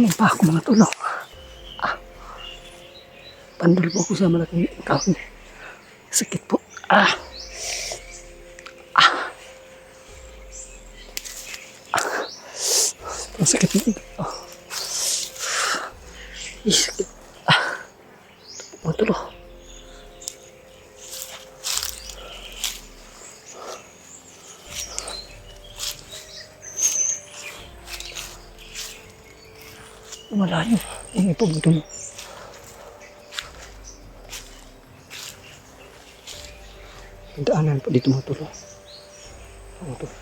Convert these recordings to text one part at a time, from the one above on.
Natulong pa ako mga tol. Pandol po ako sa malaking kahoy. Sakit po. Ang sakit mo. Sakit. Mga tol. Malayo. Ini po mga tol. Daanan po dito mga tol. Mga tol.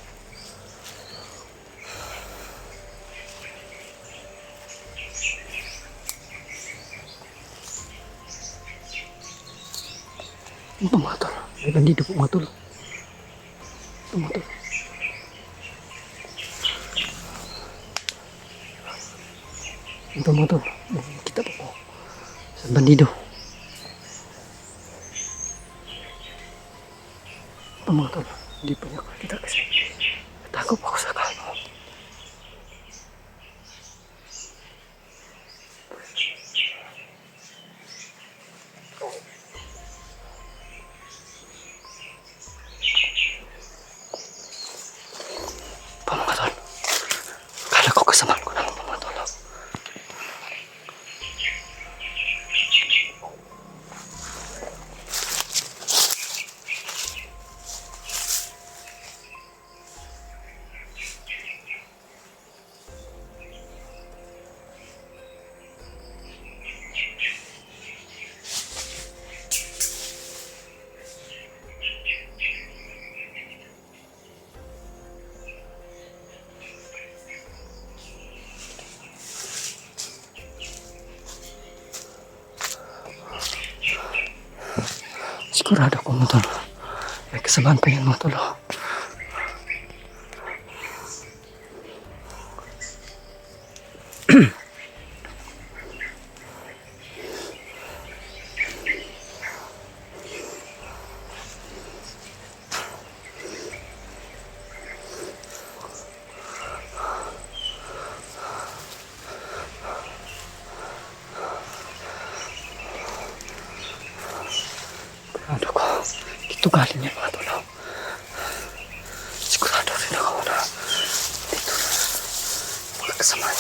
Ito mga tol. May bandido po mga tol. Ito mga tol. Ito mga tol. Kita po po. Sa bandido. Ito mga tol. Hindi pa niya kita kasi natago po ako sa kano. Mga tol. Kala ko kasamaan ko na lang mga tol. Sigurado ko mga tol. May kasabahan pa yan mga tol. Sigurado ko. Dito galing yan mga tol. Sigurado rin ako na dito mga kasamaan.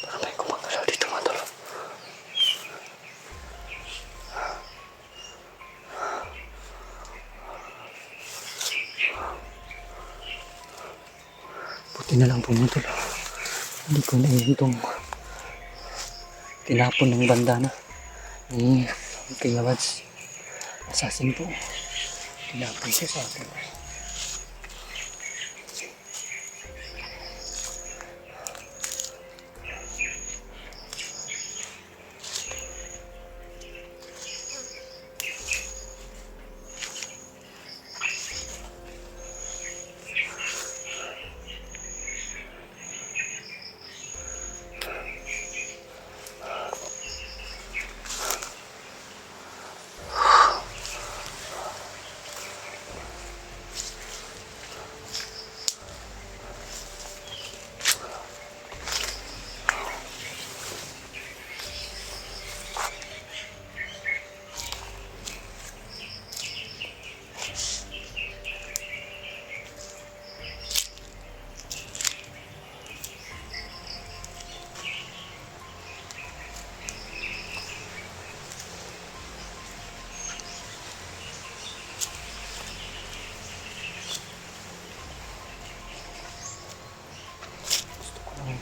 Parang may gumagalaw dito mga tol. Buti na lang po mga tol. Hindi ko na itong tinapon ng bandana ni Kuya Wads. Assassin po. Tinapon siya sa akin.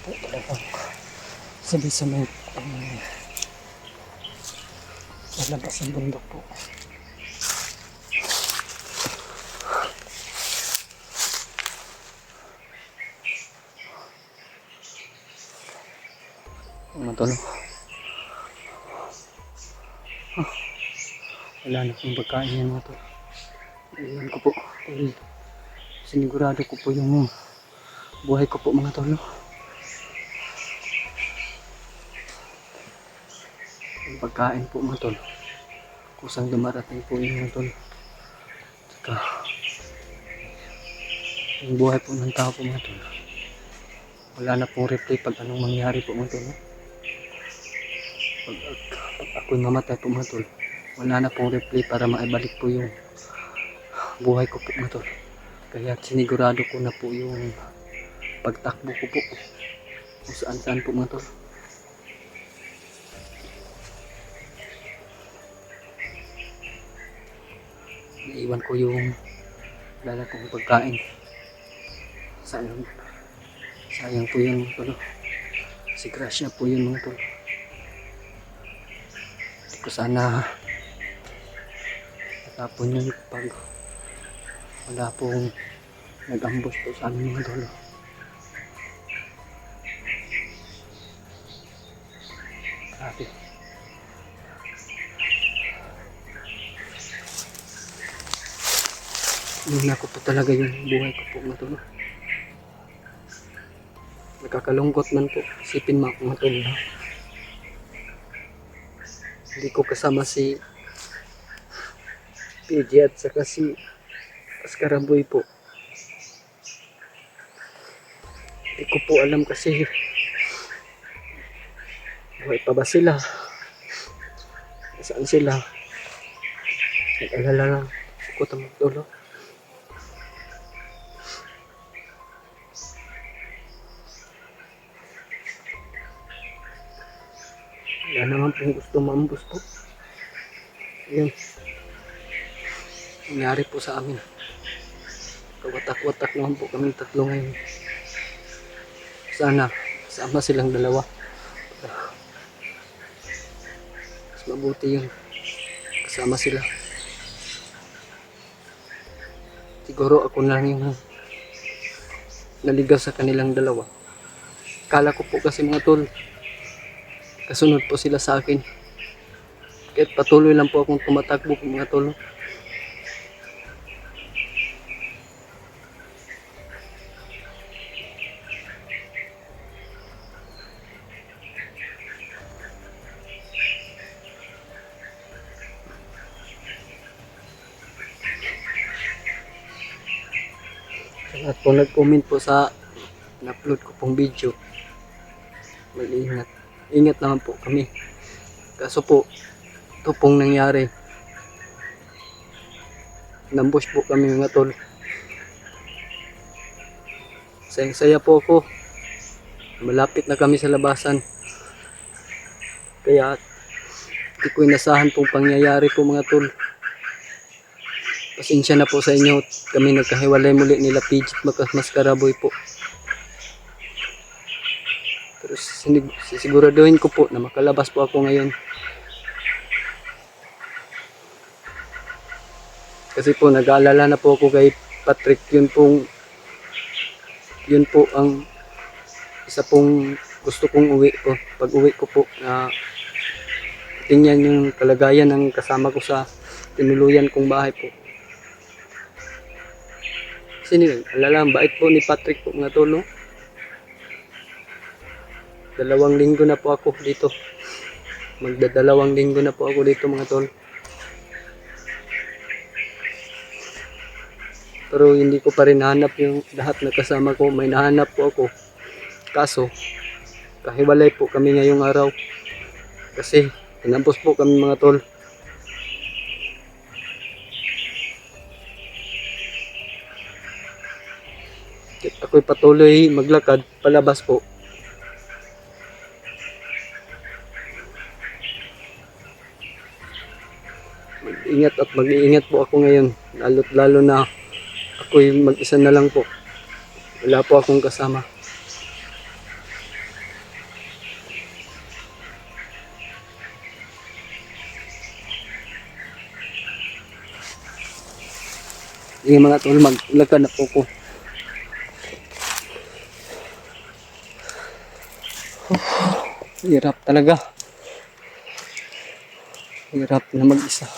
Po talagang sabi sa may lalabas ang bundok po. Matulog. Wala na pong pagkain yan mga tol. Iwan ko po. Sinigurado ko po yung buhay ko po mga tol. Yung pagkain po mga tol. Kusang dumarating po yung mga tol. Tsaka yung buhay po ng tao po mga tol. Wala na pong replay pag anong mangyari po mga tol. Pag ako'y mamatay po mga tol, wala na pong replay para maibalik po yung buhay ko po mga tol. Kaya sinigurado ko na po yung pagtakbo ko po kung saan saan po mga tol. Naiwan ko yung dala kong pagkain. Sayang po yun mga tol. Si crush na po yun mga tol. Hindi ko sana natapon yun pag wala pong nag-ambush po sa amin mga tol. Grabe. Yun ako po talaga yung buhay ko po mga tol. Nakakalungkot man po. Isipin mga tol. Hindi ko kasama si PJ at saka si Askaraboy po. Hindi ko po alam kasi buhay pa ba sila? Saan sila? Nag-alala lang ako tamang tolo. Wala naman pong gusto maambus po. Yun. Nangyari po sa amin. Kawatak-watak naman po kami tatlo ngayon. Sana sama silang dalawa. Mas mabuti yun. Kasama sila. Siguro ako na lang yung naligaw sa kanilang dalawa. Kala ko po kasi mga tol, kasunod po sila sa akin. Kahit patuloy lang po akong tumatakbo po mga tol. At kung nag-comment po sa na-upload ko pong video, mag-ingat. Ingat naman po kami. Kaso po, ito pong nangyari. Nambush po kami mga tol. Sayang-saya po ako. Malapit na kami sa labasan. Kaya, hindi ko inasahan pong pangyayari po mga tol. Pasensya na po sa inyo. Kami nagkahiwalay muli nila PJ at Askaraboy po. Pero sisiguraduhin ko po na makalabas po ako ngayon. Kasi po nag-aalala na po ako kay Patrick. Yun po ang isa pong gusto kong uwi po. Pag uwi ko po na tingnan yung kalagayan ng kasama ko sa tinuluyan kong bahay po. Kasi alala, bait po ni Patrick po mga tol. 2 linggo na po ako dito. Magda2 linggo na po ako dito mga tol. Pero hindi ko pa rin nahanap yung lahat na kasama ko. May nahanap po ako. Kaso, kahiwalay po kami ngayong araw. Kasi, tinampos po kami mga tol. Ako'y patuloy maglakad palabas po. Mag-ingat at mag-iingat po ako ngayon. Lalo na ako'y mag-isa na lang po. Wala po akong kasama. Yung mga tol, maglakad na po ko. Hirap talaga. Hirap na mag-isa.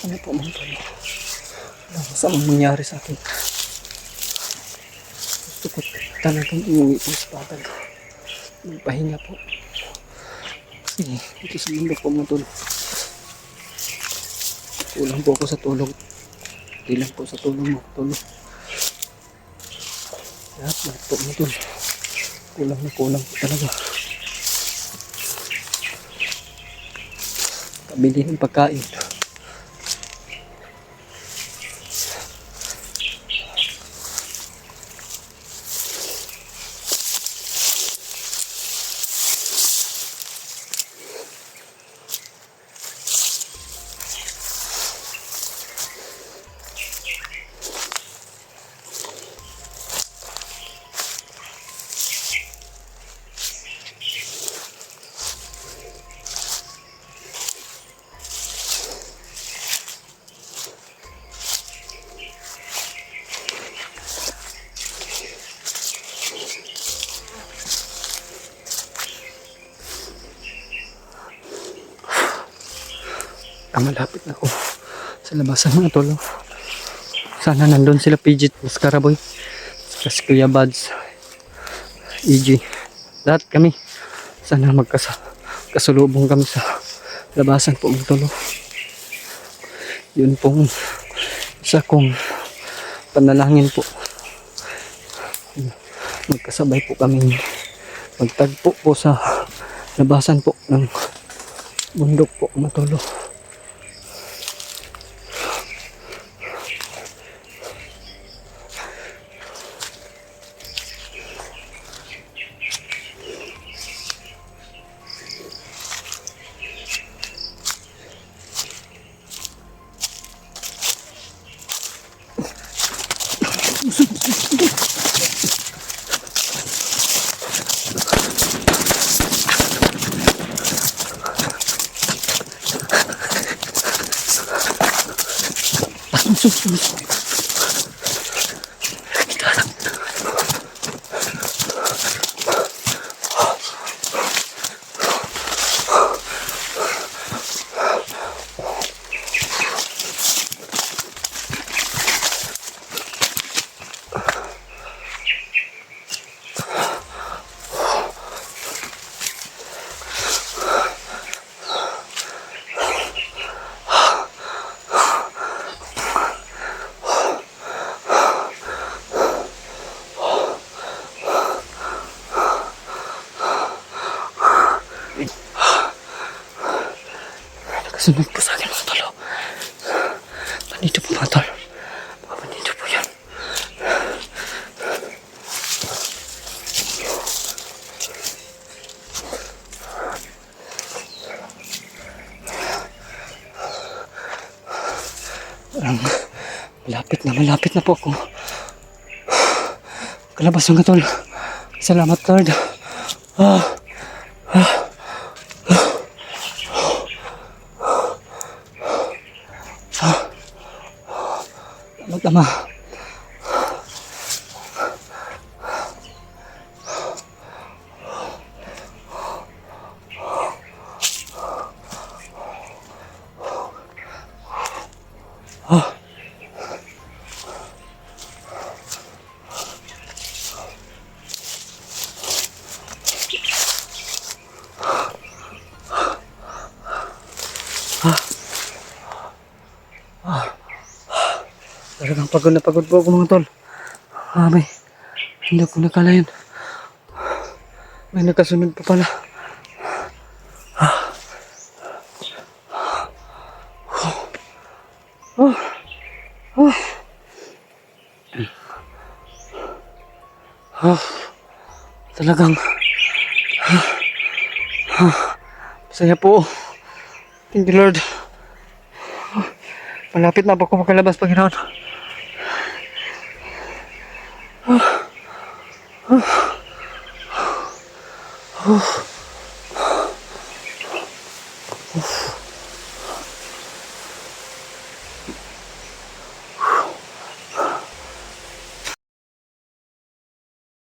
Sana po mga tol. Wala masamang mangyari sa akin. Gusto ko talagang umuwi po sa patag. Magpahinga po. Kasi ito sa mundo po mga tol. Kulang po ako sa tulog. Hindi lang po sa tulong mga tol. Lahat po mga tol. Kulang na kulang po talaga. Kabili ng pagkain. Malapit na ako sa labasan mga tol. Sana nandun sila Pidget, Mascaraboy, kasi Kuya Buds, EG, lahat kami. Sana kasulubong kami sa labasan po mga tol. Yun pong isa kong panalangin po. Magkasabay po kami magtagpo po sa labasan po ng bundok po mga tol. Sunod po sa akin mga tol. Nandito po mga tol. Nandito po yan. Malapit na po ako. Kalabas mga tol. Salamat Lord. Tama. Talagang pagod po ako mga tol. Hindi ko nakalayan. May nakasunod pa pala. Talagang masaya po. Thank you Lord. Malapit na po ako makalabas, Panginoon. Oh.